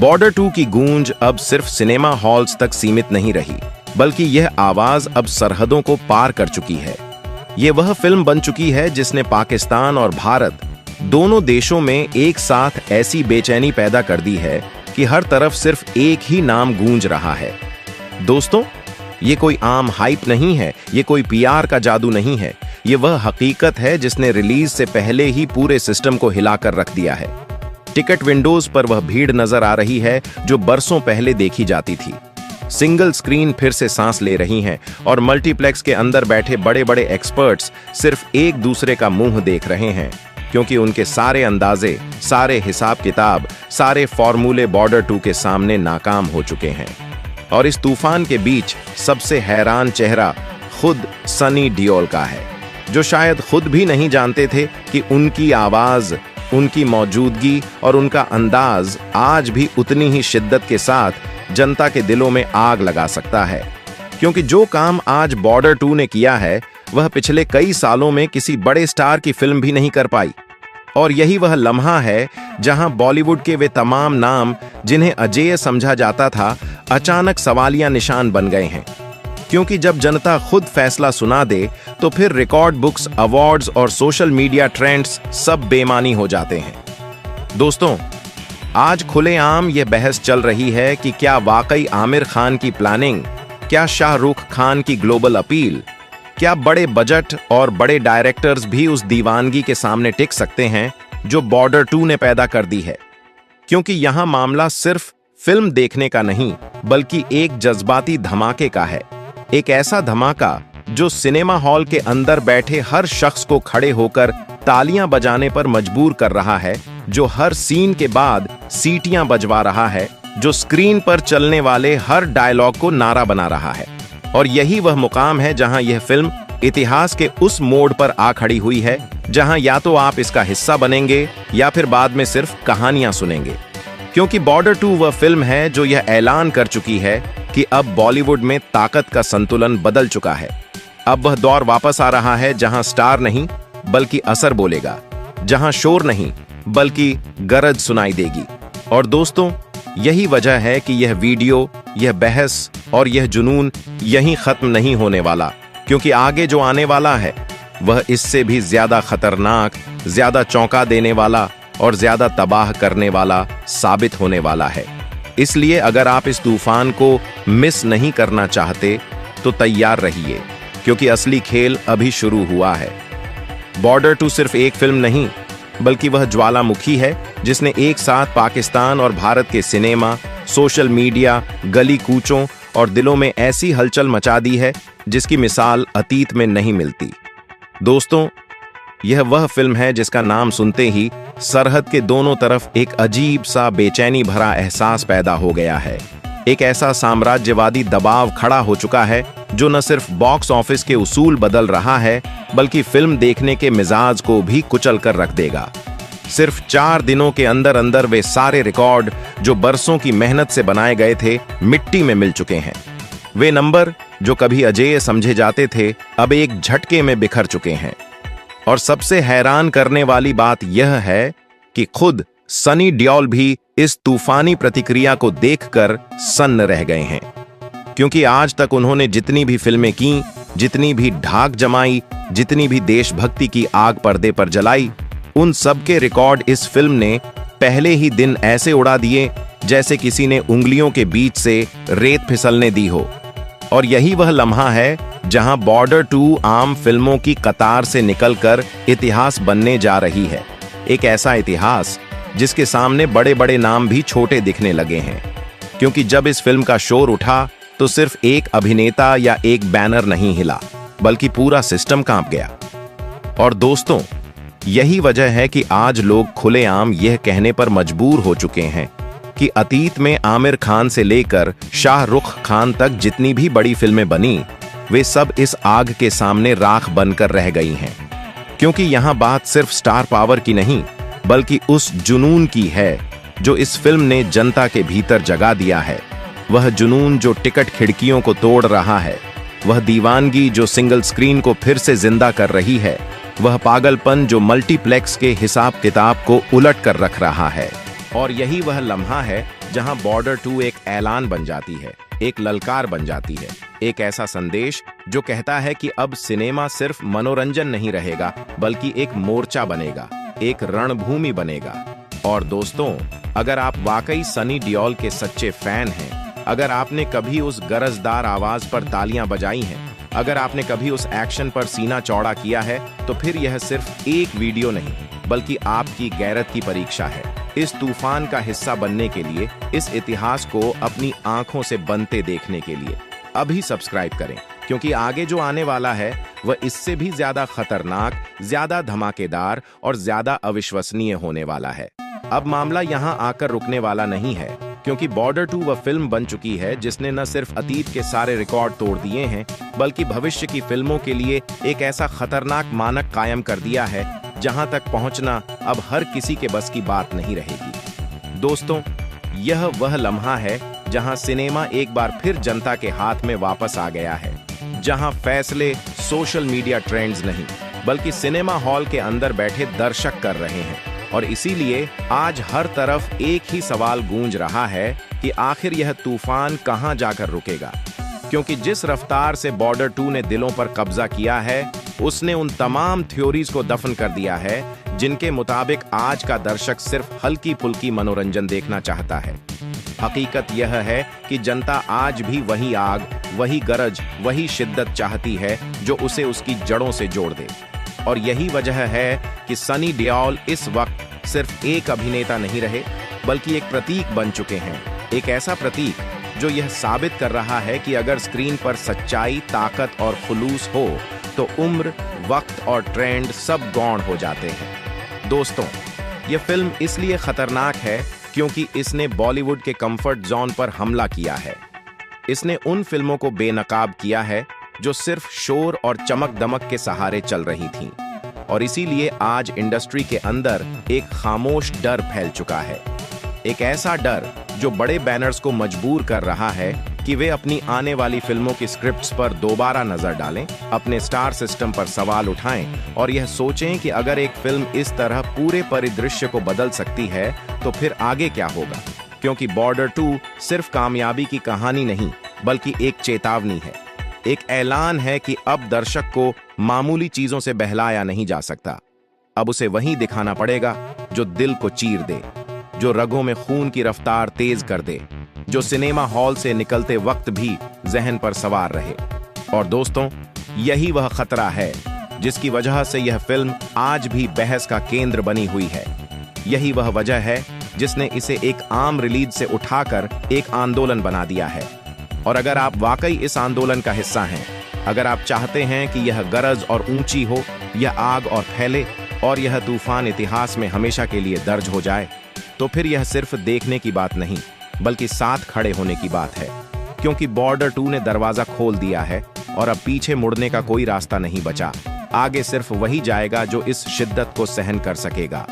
Border 2 की गूंज अब सिर्फ सिनेमा हॉल्स तक सीमित नहीं रही, बल्कि यह आवाज अब सरहदों को पार कर चुकी है। ये वह फिल्म बन चुकी है जिसने पाकिस्तान और भारत दोनों देशों में एक साथ ऐसी बेचैनी पैदा कर दी है कि हर तरफ सिर्फ एक ही नाम गूंज रहा है। दोस्तों, ये कोई आम हाइप नहीं है, ये कोई पीआर का जादू नहीं है, ये वह हकीकत है जिसने रिलीज से पहले ही पूरे सिस्टम को हिलाकर रख दिया है। टिकट विंडोज पर वह भीड़ नजर आ रही है जो बरसों पहले देखी जाती थी। सिंगल स्क्रीन फिर से सांस ले रही हैं और मल्टीप्लेक्स के अंदर बैठे बड़े बड़े एक्सपर्ट्स सिर्फ एक दूसरे का मुंह देख रहे हैं, क्योंकि उनके सारे अंदाजे, सारे हिसाब किताब, सारे फॉर्मूले बॉर्डर 2 के सामने नाकाम हो चुके हैं। और इस तूफान के बीच सबसे हैरान चेहरा खुद सनी डियोल का है, जो शायद खुद भी नहीं जानते थे कि उनकी आवाज, उनकी मौजूदगी और उनका अंदाज आज भी उतनी ही शिद्दत के साथ जनता के दिलों में आग लगा सकता है। क्योंकि जो काम आज बॉर्डर 2 ने किया है, वह पिछले कई सालों में किसी बड़े स्टार की फिल्म भी नहीं कर पाई। और यही वह लम्हा है जहां बॉलीवुड के वे तमाम नाम जिन्हें अजेय समझा जाता था, अचानक सवालिया निशान बन गए हैं। क्योंकि जब जनता खुद फैसला सुना दे तो फिर रिकॉर्ड बुक्स, अवार्ड्स और सोशल मीडिया ट्रेंड्स सब बेमानी हो जाते हैं। दोस्तों, आज खुलेआम यह बहस चल रही है कि क्या वाकई आमिर खान की प्लानिंग, क्या शाहरुख खान की ग्लोबल अपील, क्या बड़े बजट और बड़े डायरेक्टर्स भी उस दीवानगी के सामने टिक सकते हैं जो बॉर्डर 2 ने पैदा कर दी है। क्योंकि यहां मामला सिर्फ फिल्म देखने का नहीं, बल्कि एक जज्बाती धमाके का है। एक ऐसा धमाका जो सिनेमा हॉल के अंदर बैठे हर शख्स को खड़े होकर तालियां बजाने पर मजबूर कर रहा है, जो हर सीन के बाद सीटियां बजवा रहा है, जो स्क्रीन पर चलने वाले हर डायलॉग को नारा बना रहा है। और यही वह मुकाम है जहां यह फिल्म इतिहास के उस मोड़ पर आ खड़ी हुई है जहां या तो आप इसका हिस्सा बनेंगे या फिर बाद में सिर्फ कहानियां सुनेंगे। क्योंकि बॉर्डर 2 वह फिल्म है जो यह ऐलान कर चुकी है कि अब बॉलीवुड में ताकत का संतुलन बदल चुका है। अब वह दौर वापस आ रहा है जहां स्टार नहीं बल्कि असर बोलेगा, जहां शोर नहीं बल्कि गरज सुनाई देगी। और दोस्तों, यही वजह है कि यह वीडियो, यह बहस और यह जुनून यहीं खत्म नहीं होने वाला, क्योंकि आगे जो आने वाला है वह इससे भी ज्यादा खतरनाक, ज्यादा चौंका देने वाला और ज्यादा तबाह करने वाला साबित होने वाला है। इसलिए अगर आप इस तूफान को मिस नहीं करना चाहते तो तैयार रहिए, क्योंकि असली खेल अभी शुरू हुआ है। बॉर्डर 2 सिर्फ एक फिल्म नहीं, बल्कि वह ज्वालामुखी है जिसने एक साथ पाकिस्तान और भारत के सिनेमा, सोशल मीडिया, गली कूचों और दिलों में ऐसी हलचल मचा दी है जिसकी मिसाल अतीत में नहीं मिलती। दोस्तों, यह वह फिल्म है जिसका नाम सुनते ही सरहद के दोनों तरफ एक अजीब सा बेचैनी भरा एहसास पैदा हो गया है। एक ऐसा साम्राज्यवादी दबाव खड़ा हो चुका है जो न सिर्फ बॉक्स ऑफिस के उसूल बदल रहा है, बल्कि फिल्म देखने के मिजाज को भी कुचल कर रख देगा। सिर्फ 4 दिनों के अंदर अंदर वे सारे रिकॉर्ड जो बरसों की मेहनत से बनाए गए थे, मिट्टी में मिल चुके हैं। वे नंबर जो कभी अजेय समझे जाते थे, अब एक झटके में बिखर चुके हैं। और सबसे हैरान करने वाली बात यह है कि खुद सनी डियोल भी इस तूफानी प्रतिक्रिया को देखकर सन्न रह गए हैं। क्योंकि आज तक उन्होंने जितनी भी फिल्में की, जितनी भी ढाक जमाई, जितनी भी देशभक्ति की आग पर्दे पर जलाई, उन सब के रिकॉर्ड इस फिल्म ने पहले ही दिन ऐसे उड़ा दिए जैसे किसी ने उंगलियों के बीच से रेत फिसलने दी हो। और यही वह लम्हा है जहां बॉर्डर 2 आम फिल्मों की कतार से निकलकर इतिहास बनने जा रही है। एक ऐसा इतिहास जिसके सामने बड़े बड़े नाम भी छोटे दिखने लगे हैं। क्योंकि जब इस फिल्म का शोर उठा तो सिर्फ एक अभिनेता या एक बैनर नहीं हिला, बल्कि पूरा सिस्टम कांप गया। और दोस्तों, यही वजह है कि आज लोग खुलेआम यह कहने पर मजबूर हो चुके हैं कि अतीत में आमिर खान से लेकर शाहरुख खान तक जितनी भी बड़ी फिल्में बनी, वे सब इस आग के सामने राख बनकर रह गई हैं। क्योंकि यहां बात सिर्फ स्टार पावर की नहीं, बल्कि उस जुनून की है जो इस फिल्म ने जनता के भीतर जगा दिया है। वह जुनून जो टिकट खिड़कियों को तोड़ रहा है, वह दीवानगी जो सिंगल स्क्रीन को फिर से जिंदा कर रही है, वह पागलपन जो मल्टीप्लेक्स के हिसाब किताब को उलट कर रख रहा है। और यही वह लम्हा है जहां बॉर्डर 2 एक ऐलान बन जाती है, एक ललकार बन जाती है, एक ऐसा संदेश जो कहता है कि अब सिनेमा सिर्फ मनोरंजन नहीं रहेगा, बल्कि एक मोर्चा बनेगा, एक रणभूमि बनेगा। और दोस्तों, अगर आप वाकई सनी देओल के सच्चे फैन हैं, अगर आपने कभी उस गरजदार आवाज पर तालियां बजाई हैं, अगर आपने कभी उस एक्शन पर सीना चौड़ा किया है, तो फिर यह सिर्फ एक वीडियो नहीं, बल्कि आपकी गैरत की परीक्षा है। इस तूफान का हिस्सा बनने के लिए, इस इतिहास को अपनी आंखों से बनते देखने के लिए अभी सब्सक्राइब करें, क्योंकि आगे जो आने वाला है वह इससे भी ज्यादा खतरनाक, ज्यादा धमाकेदार और ज्यादा अविश्वसनीय होने वाला है। अब मामला यहां आकर रुकने वाला नहीं है, क्योंकि बॉर्डर 2 वह फिल्म बन चुकी है जिसने न सिर्फ अतीत के सारे रिकॉर्ड तोड़ दिए हैं, बल्कि भविष्य की फिल्मों के लिए एक ऐसा खतरनाक मानक कायम कर दिया है जहां तक पहुंचना अब हर किसी के बस की बात नहीं रहेगी। दोस्तों, यह वह लम्हा है जहां सिनेमा एक बार फिर जनता के हाथ में वापस आ गया है, जहां फैसले सोशल मीडिया ट्रेंड्स नहीं, बल्कि सिनेमा हॉल के अंदर बैठे दर्शक कर रहे हैं। और इसीलिए आज हर तरफ एक ही सवाल गूंज रहा है कि आखिर यह तूफान कहां जाकर रुकेगा, क्योंकि जिस रफ्तार से बॉर्डर 2 ने दिलों पर कब्जा किया है, उसने उन तमाम थ्योरीज को दफन कर दिया है जिनके मुताबिक आज का दर्शक सिर्फ हल्की फुल्की मनोरंजन देखना चाहता है। हकीकत यह है कि जनता आज भी वही आग, वही गरज, वही शिद्दत चाहती है जो उसे उसकी जड़ों से जोड़ दे। और यही वजह है कि सनी देओल इस वक्त सिर्फ एक अभिनेता नहीं रहे, बल्कि एक प्रतीक बन चुके हैं। एक ऐसा प्रतीक जो यह साबित कर रहा है कि अगर स्क्रीन पर सच्चाई, ताकत और खुलूस हो, तो उम्र, वक्त और ट्रेंड सब गौण हो जाते हैं। दोस्तों, यह फिल्म इसलिए खतरनाक है क्योंकि इसने बॉलीवुड के कंफर्ट जोन पर हमला किया है। इसने उन फिल्मों को बेनकाब किया है जो सिर्फ शोर और चमक दमक के सहारे चल रही थीं। और इसीलिए आज इंडस्ट्री के अंदर एक खामोश डर फैल चुका है, एक ऐसा डर जो बड़े बैनर्स को मजबूर कर रहा है कि वे अपनी आने वाली फिल्मों की स्क्रिप्ट्स पर दोबारा नजर डालें, अपने स्टार सिस्टम पर सवाल उठाएं और यह सोचें कि अगर एक फिल्म इस तरह पूरे परिदृश्य को बदल सकती है तो फिर आगे क्या होगा। क्योंकि बॉर्डर 2 सिर्फ कामयाबी की कहानी नहीं, बल्कि एक चेतावनी है, एक ऐलान है कि अब दर्शक को मामूली चीजों से बहलाया नहीं जा सकता। अब उसे वही दिखाना पड़ेगा जो दिल को चीर दे, जो रगों में खून की रफ्तार तेज कर दे, जो सिनेमा हॉल से निकलते वक्त भी जहन पर सवार रहे। और दोस्तों, यही वह खतरा है जिसकी वजह से यह फिल्म आज भी बहस का केंद्र बनी हुई है। यही वह वजह है जिसने इसे एक आम रिलीज से उठाकर एक आंदोलन बना दिया है। और अगर आप वाकई इस आंदोलन का हिस्सा हैं, अगर आप चाहते हैं कि यह गरज और ऊंची हो, यह आग और फैले और यह तूफान इतिहास में हमेशा के लिए दर्ज हो जाए, तो फिर यह सिर्फ देखने की बात नहीं, बल्कि साथ खड़े होने की बात है। क्योंकि बॉर्डर 2 ने दरवाजा खोल दिया है और अब पीछे मुड़ने का कोई रास्ता नहीं बचा। आगे सिर्फ वही जाएगा जो इस शिद्दत को सहन कर सकेगा।